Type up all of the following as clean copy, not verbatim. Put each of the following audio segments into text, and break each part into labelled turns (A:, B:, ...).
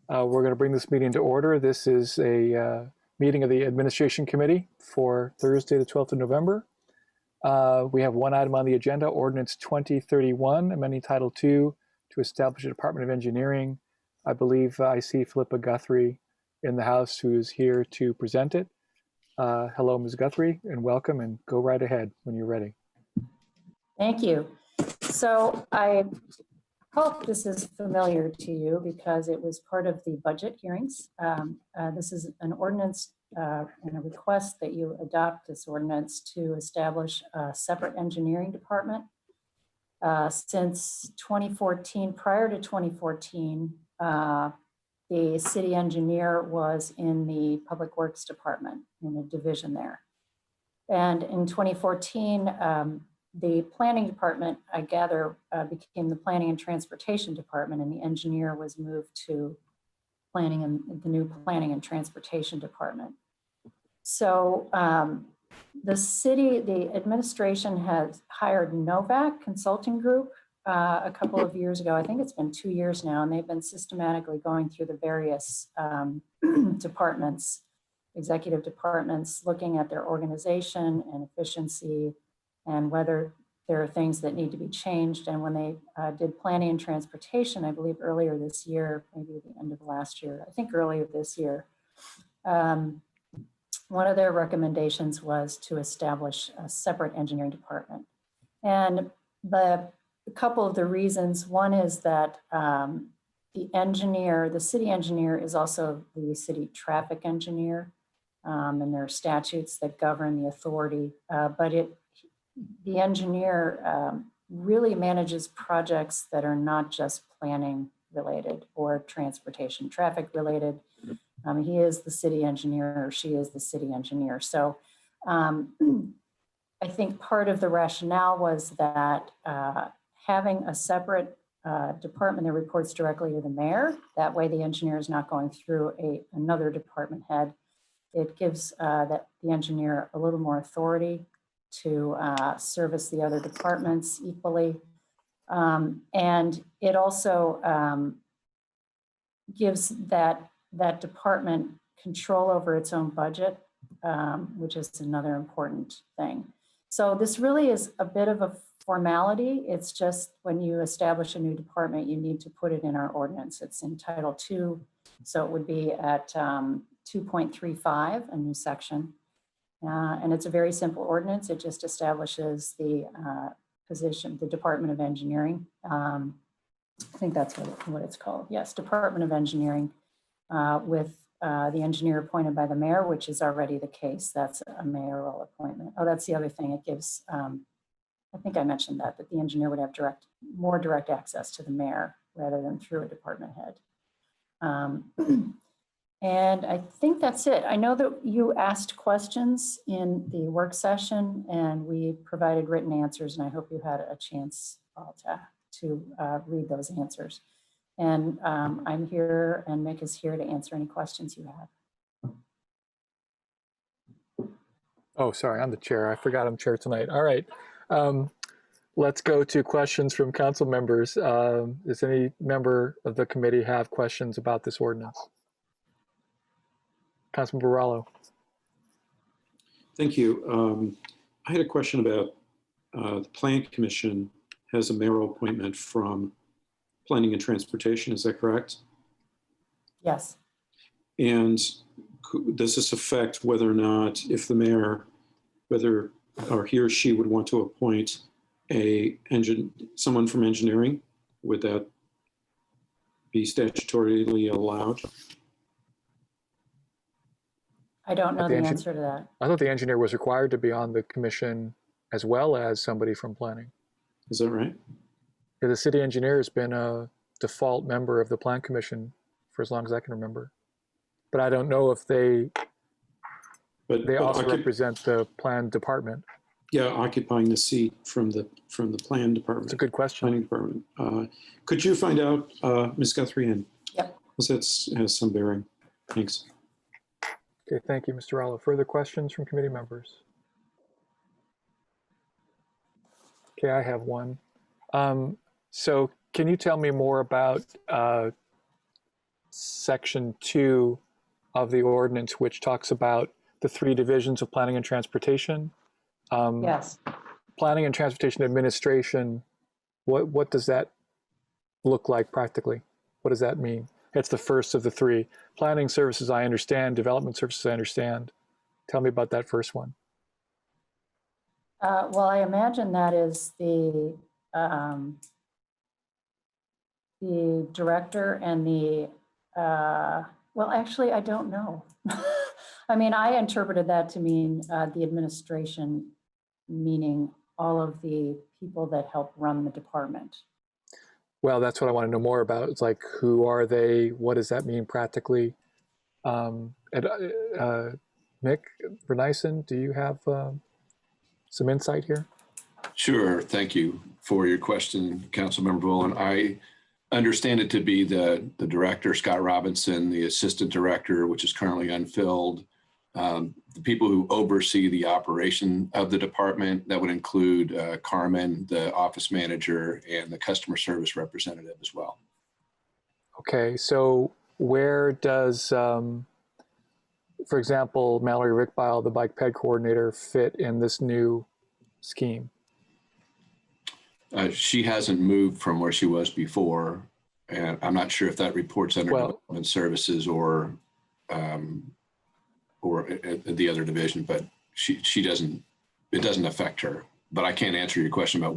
A: We're going to bring this meeting to order. This is a meeting of the Administration Committee for Thursday, the 12th of November. We have one item on the agenda, Ordinance 2031, amending Title II to establish a Department of Engineering. I believe I see Philippa Guthrie in the House who is here to present it. Hello, Ms. Guthrie, and welcome, and go right ahead when you're ready.
B: Thank you. So I hope this is familiar to you because it was part of the budget hearings. This is an ordinance and a request that you adopt this ordinance to establish a separate engineering department. Since 2014, prior to 2014, the city engineer was in the Public Works Department in a division there. And in 2014, the planning department, I gather, became the planning and transportation department, and the engineer was moved to planning and the new planning and transportation department. So the administration has hired Novak Consulting Group a couple of years ago. I think it's been 2 years now, and they've been systematically going through the various departments, executive departments, looking at their organization and efficiency and whether there are things that need to be changed. And when they did planning and transportation, I believe earlier this year, maybe at the end of last year, I think earlier this year, one of their recommendations was to establish a separate engineering department. And a couple of the reasons, one is that the city engineer is also the city traffic engineer, and there are statutes that govern the authority, but the engineer really manages projects that are not just planning related or transportation traffic related. He is the city engineer, or she is the city engineer. So I think part of the rationale was that having a separate department that reports directly to the mayor, that way the engineer is not going through another department head. It gives the engineer a little more authority to service the other departments equally. And it also gives that department control over its own budget, which is another important thing. So this really is a bit of a formality. It's just when you establish a new department, you need to put it in our ordinance. It's in Title II, so it would be at 2.35, a new section. And it's a very simple ordinance. It just establishes the position, the Department of Engineering. I think that's what it's called. Yes, Department of Engineering with the engineer appointed by the mayor, which is already the case. That's a mayoral appointment. Oh, that's the other thing. It gives, I think I mentioned that the engineer would have more direct access to the mayor rather than through a department head. And I think that's it. I know that you asked questions in the work session and we provided written answers, and I hope you had a chance to read those answers. And I'm here, and Mick is here to answer any questions you have.
A: Oh, sorry, I'm the chair. I forgot I'm chair tonight. All right. Let's go to questions from council members. Does any member of the committee have questions about this ordinance? Councilman Barallo.
C: Thank you. I had a question about the Plan Commission has a mayoral appointment from Planning and Transportation. Is that correct?
B: Yes.
C: And does this affect whether or not, if the mayor, whether or he or she would want to appoint someone from engineering, would that be statutorily allowed?
B: I don't know the answer to that.
A: I thought the engineer was required to be on the commission as well as somebody from planning.
C: Is that right?
A: Yeah, the city engineer has been a default member of the Plan Commission for as long as I can remember. But I don't know if they also represent the plan department.
C: Yeah, occupying the seat from the plan department.
A: It's a good question.
C: Planning department. Could you find out, Ms. Guthrie, and
B: yep,
C: that has some bearing. Thanks.
A: Okay, thank you, Mr. Rallo. Further questions from committee members? Okay, I have one. So can you tell me more about section 2 of the ordinance, which talks about the 3 divisions of planning and transportation.
B: Yes.
A: Planning and transportation administration, what does that look like practically? What does that mean? It's the first of the 3. Planning services, I understand. Development services, I understand. Tell me about that first one.
B: Well, I imagine that is the director and well, actually, I don't know. I mean, I interpreted that to mean the administration, meaning all of the people that help run the department.
A: Well, that's what I want to know more about. It's like, who are they? What does that mean practically? Mick Vernysen, do you have some insight here?
D: Sure. Thank you for your question, Councilmember Bowen. I understand it to be the director, Scott Robinson, the assistant director, which is currently unfilled, the people who oversee the operation of the department. That would include Carmen, the office manager, and the customer service representative as well.
A: Okay, so where does, for example, Mallory Rickbile, the bike ped coordinator, fit in this new scheme?
D: She hasn't moved from where she was before, and I'm not sure if that reports under development services or the other division, but she doesn't. It doesn't affect her. But I can't answer your question about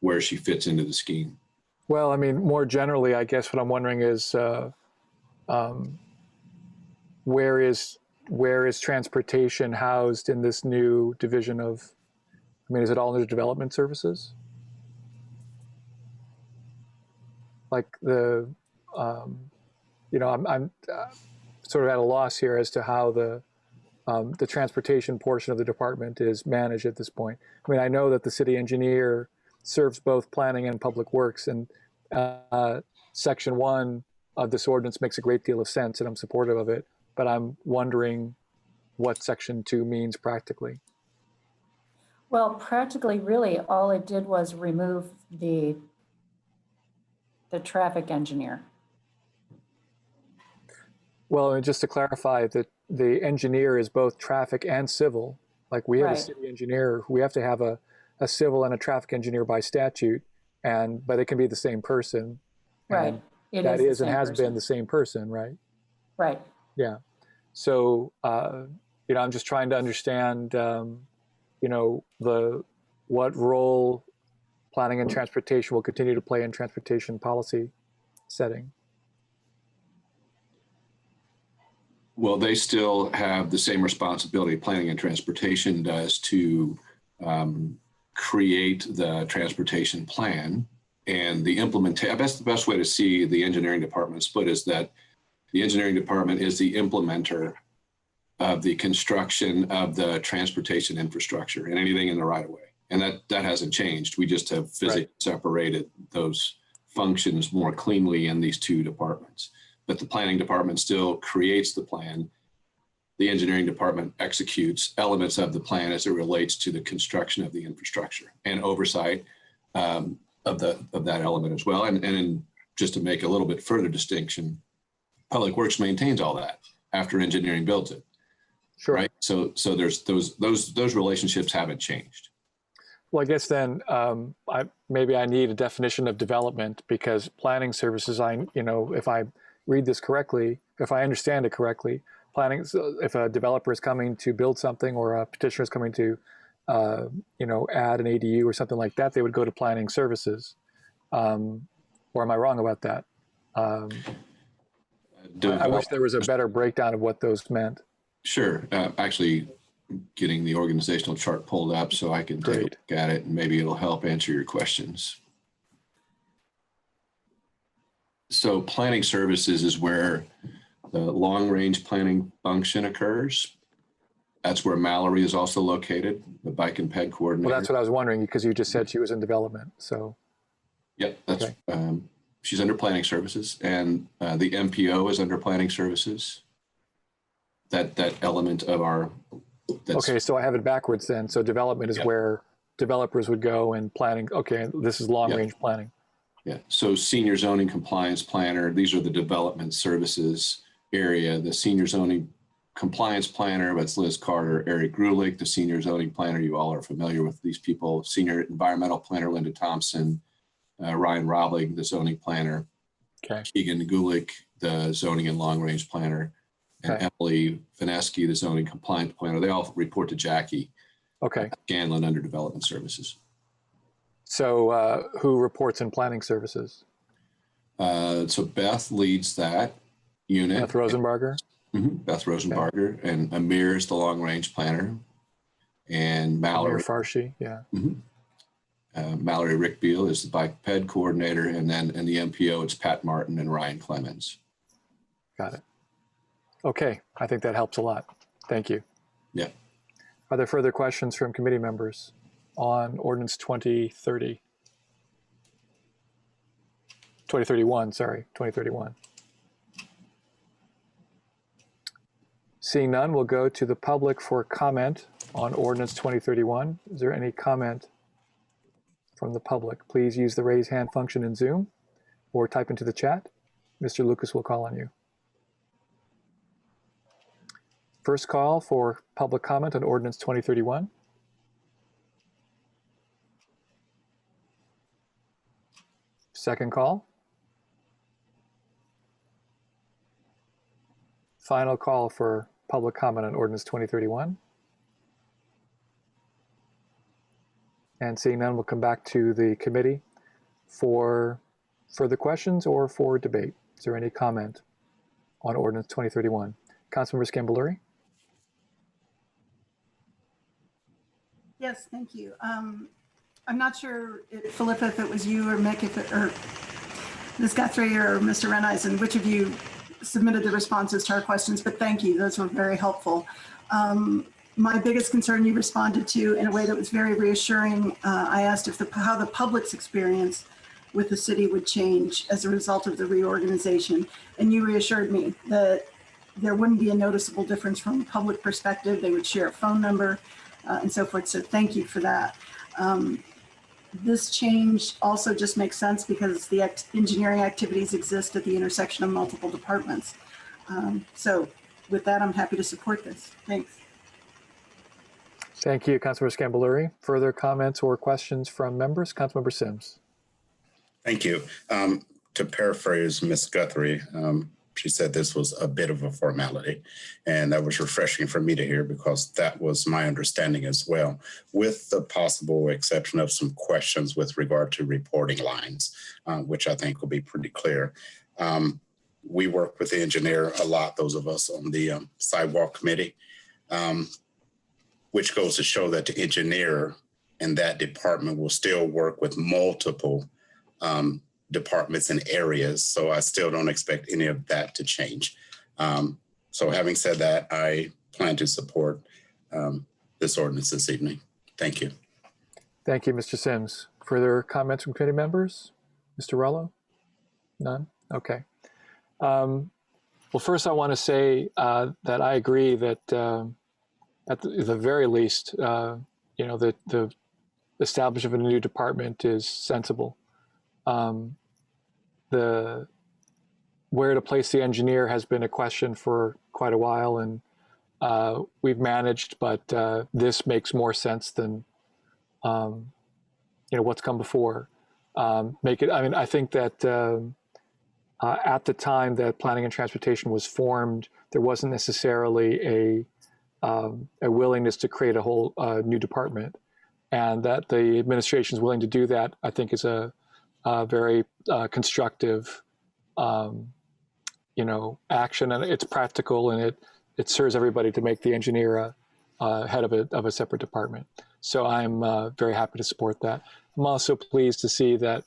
D: where she fits into the scheme.
A: Well, I mean, more generally, I guess what I'm wondering is where is transportation housed in this new division of? I mean, is it all under development services? Like the, I'm sort of at a loss here as to how the transportation portion of the department is managed at this point. I mean, I know that the city engineer serves both planning and public works, and section 1 of this ordinance makes a great deal of sense, and I'm supportive of it, but I'm wondering what section 2 means practically.
B: Well, practically, really, all it did was remove the traffic engineer.
A: Well, and just to clarify, that the engineer is both traffic and civil. Like, we have a city engineer, we have to have a civil and a traffic engineer by statute, but it can be the same person.
B: Right.
A: That is and has been the same person, right?
B: Right.
A: Yeah. So, I'm just trying to understand, what role planning and transportation will continue to play in transportation policy setting.
D: Well, they still have the same responsibility planning and transportation does to create the transportation plan and the implementation. The best way to see the engineering department split is that the engineering department is the implementer of the construction of the transportation infrastructure and anything in the right of way. And that hasn't changed. We just have physically separated those functions more cleanly in these 2 departments. But the planning department still creates the plan. The engineering department executes elements of the plan as it relates to the construction of the infrastructure and oversight of that element as well. And just to make a little bit further distinction, Public Works maintains all that after engineering builds it.
A: Sure.
D: Right. So there's those relationships haven't changed.
A: Well, I guess then maybe I need a definition of development, because planning services, if I read this correctly, if I understand it correctly, planning, if a developer is coming to build something or a petitioner is coming to, add an ADU or something like that, they would go to planning services. Or am I wrong about that? I wish there was a better breakdown of what those meant.
D: Sure. Actually, getting the organizational chart pulled up so I can take a look at it, and maybe it'll help answer your questions. So planning services is where the long-range planning function occurs. That's where Mallory is also located, the bike and ped coordinator.
A: Well, that's what I was wondering, because you just said she was in development. So.
D: Yep, that's she's under planning services, and the MPO is under planning services. That element of our. Okay,
A: so I have it backwards then. So development is where developers would go, and planning. Okay, this is long-range planning.
D: Yeah, so senior zoning compliance planner, these are the development services area. The senior zoning compliance planner, that's Liz Carter, Eric Grulich. The senior zoning planner, you all are familiar with these people. Senior environmental planner, Linda Thompson, Ryan Robling, the zoning planner,
A: Okay.
D: Keegan Gulick, the zoning and long range planner, and
A: Okay.
D: Emily Vineski, the zoning compliance planner. They all report to Jackie
A: Okay.
D: Scanlon under development services.
A: So who reports in planning services?
D: So Beth leads that unit.
A: Beth Rosenbarger?
D: Beth Rosenbarger, and Amir is the long range planner, and Mallory.
A: Amir Farshi, yeah.
D: Mallory Rickbeal is the bike ped coordinator, and then in the MPO, it's Pat Martin and Ryan Clemens.
A: Got it. Okay, I think that helps a lot. Thank you.
D: Yeah.
A: Are there further questions from committee members on Ordinance 2031, sorry, 2031? Seeing none, we'll go to the public for comment on Ordinance 2031. Is there any comment from the public? Please use the raise hand function in Zoom or type into the chat. Mr. Lucas will call on you. First call for public comment on Ordinance 2031. Second call. Final call for public comment on Ordinance 2031. And seeing none, we'll come back to the committee for further questions or for debate. Is there any comment on Ordinance 2031? Councilmember Scambaluri?
E: Yes, thank you. I'm not sure, Philippa, if it was you or Mick, or Ms. Guthrie or Mr. Reneisen, which of you submitted the responses to our questions, but thank you. Those were very helpful. My biggest concern you responded to in a way that was very reassuring. I asked if how the public's experience with the city would change as a result of the reorganization. And you reassured me that there wouldn't be a noticeable difference from a public perspective. They would share a phone number and so forth. So thank you for that. This change also just makes sense because the engineering activities exist at the intersection of multiple departments. So with that, I'm happy to support this. Thanks.
A: Thank you, Councilmember Scambaluri. Further comments or questions from members? Councilmember Sims.
F: Thank you. To paraphrase Ms. Guthrie, she said this was a bit of a formality, and that was refreshing for me to hear because that was my understanding as well, with the possible exception of some questions with regard to reporting lines, which I think will be pretty clear. We work with the engineer a lot, those of us on the sidewalk committee, which goes to show that the engineer in that department will still work with multiple departments and areas. So I still don't expect any of that to change. So having said that, I plan to support this ordinance this evening. Thank you.
A: Thank you, Mr. Sims. Further comments from committee members? Mr. Rello? None? Okay. Well, first I want to say that I agree that at the very least, the establishment of a new department is sensible. The where to place the engineer has been a question for quite a while, and we've managed, but this makes more sense than what's come before. I think that at the time that Planning and Transportation was formed, there wasn't necessarily a willingness to create a whole new department, and that the administration is willing to do that, I think, is a very constructive, action, and it's practical, and it serves everybody to make the engineer head of a separate department. So I'm very happy to support that. I'm also pleased to see that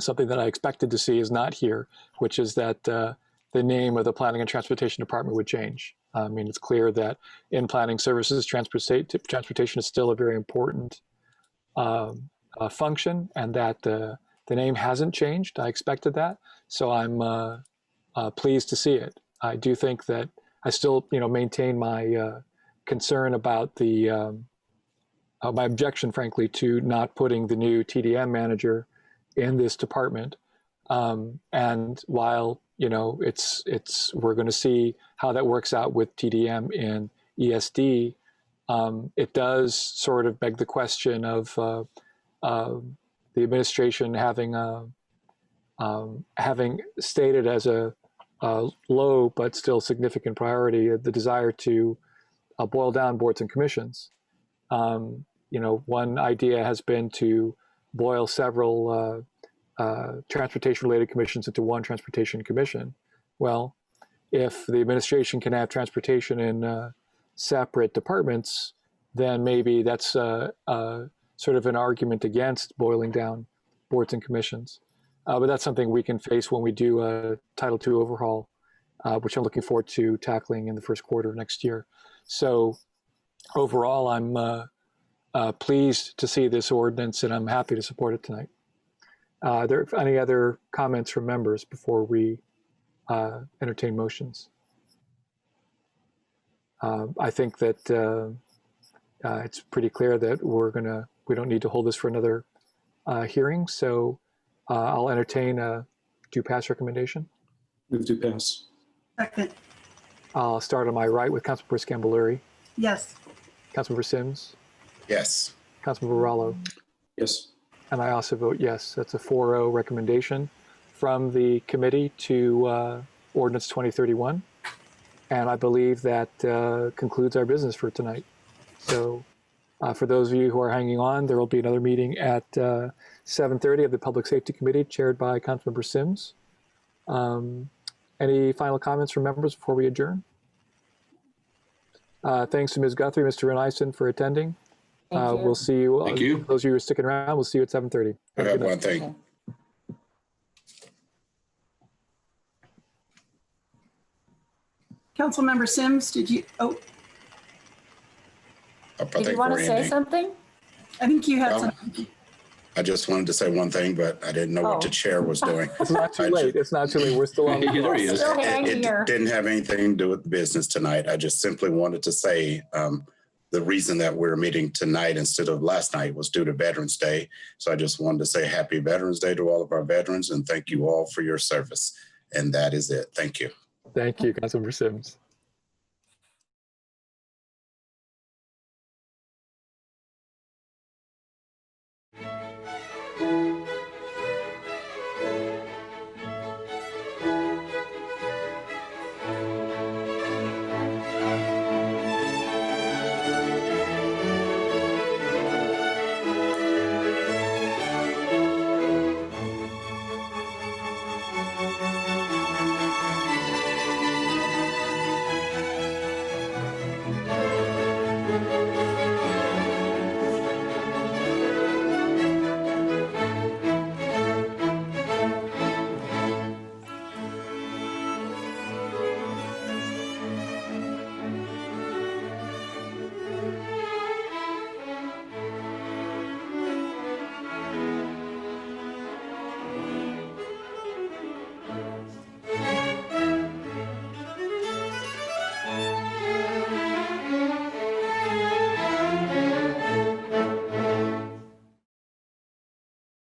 A: something that I expected to see is not here, which is that the name of the Planning and Transportation Department would change. I mean, it's clear that in planning services, transportation is still a very important function, and that the name hasn't changed. I expected that, so I'm pleased to see it. I do think that I still, maintain my concern about the my objection, frankly, to not putting the new TDM manager in this department. And while, you know, we're going to see how that works out with TDM and ESD, it does sort of beg the question of the administration having stated as a low but still significant priority the desire to boil down boards and commissions. You know, one idea has been to boil several transportation-related commissions into one transportation commission. Well, if the administration can have transportation in separate departments, then maybe that's sort of an argument against boiling down boards and commissions. But that's something we can face when we do a Title II overhaul, which I'm looking forward to tackling in the first quarter of next year. So overall, I'm pleased to see this ordinance, and I'm happy to support it tonight. Are there any other comments from members before we entertain motions? I think that it's pretty clear that we don't need to hold this for another hearing. So I'll entertain a do pass recommendation.
C: Move to pass.
E: Second.
A: I'll start on my right with Councilmember Scambaluri,
E: Yes.
A: Councilmember Sims,
F: Yes.
A: Councilmember Rallo,
C: Yes.
A: and I also vote yes. That's a 4-0 recommendation from the committee to Ordinance 2031. And I believe that concludes our business for tonight. So for those of you who are hanging on, there will be another meeting at 7:30 of the Public Safety Committee chaired by Councilmember Sims. Any final comments from members before we adjourn? Thanks to Ms. Guthrie, Mr. Renaisen for attending.
B: Thank you.
A: We'll see you.
D: Thank you.
A: Those of you who are sticking around, we'll see you at 7:30.
F: I have one thing.
E: Councilmember Sims, did you,
B: Did you want to say something?
E: I think you had
F: Well,
E: something.
F: I just wanted to say one thing, but I didn't know what the
B: Oh.
F: chair was doing.
A: It's not too late. It's not too late. We're still on the
D: There he is.
B: Still hanging
F: It
B: here.
F: didn't have anything to do with the business tonight. I just simply wanted to say the reason that we're meeting tonight instead of last night was due to Veterans Day. So I just wanted to say happy Veterans Day to all of our veterans and thank you all for your service. And that is it. Thank you.
A: Thank you, Councilmember Sims.